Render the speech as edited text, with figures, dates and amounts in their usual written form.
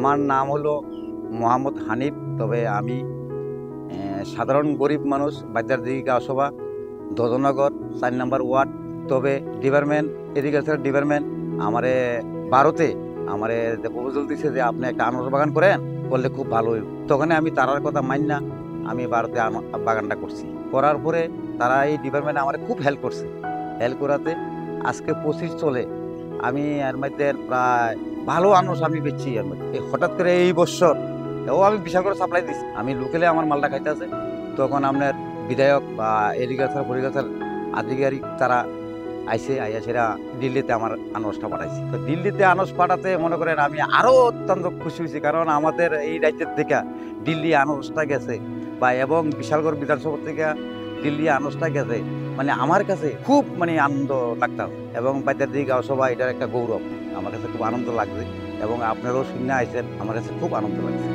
আমার নাম হলো মোহাম্মদ হানিফ। তবে আমি সাধারণ গরিব মানুষ, বাজারদিঘি গাঁওসভা, দজনগর 4 নম্বর ওয়ার্ড। তবে ডিপার্টমেন্ট, এগ্রিকালচার ডিপার্টমেন্ট আমারে ভারতে আমারে প্রপোজাল দিছে যে আপনি একটা আনারস বাগান করেন, করলে খুব ভালো হইব। তখন আমি তারার কথা মানি না, আমি ভারতে বাগানটা করছি। করার পরে তারা এই ডিপার্টমেন্টে আমার খুব হেল্প করছে। হেল্প করাতে আজকে 25 চলে, আমি এর মধ্যে প্রায় ভালো আনারস আমি বেচছি। এর মধ্যে হঠাৎ করে এই বছর আমি বিশাল করে সাপ্লাই দিচ্ছি। আমি লোকেলে আমার মালটা খাইতে আছে, তখন আপনার বিধায়ক বা এগ্রিকালচার ফরিকালচার আধিকারিক তারা আইয়া সেরা দিল্লিতে আমার আনারসটা পাঠাইছি। তো দিল্লিতে আনারস পাঠাতে মনে করেন আমি আরও অত্যন্ত খুশি হয়েছি, কারণ আমাদের এই রাজ্যের থেকে দিল্লি আনারসটা গেছে বা এবং বিশালগড় বিধানসভা থেকে দিল্লি আনারসটা গেছে, মানে আমার কাছে খুব আনন্দ লাগতাম। এবং বাজারদিঘি গাঁওসভা এটার একটা গৌরব, আমার কাছে খুব আনন্দ লাগছে। এবং আপনারাও শুনে আইছেন, আমার কাছে খুব আনন্দ লাগছে।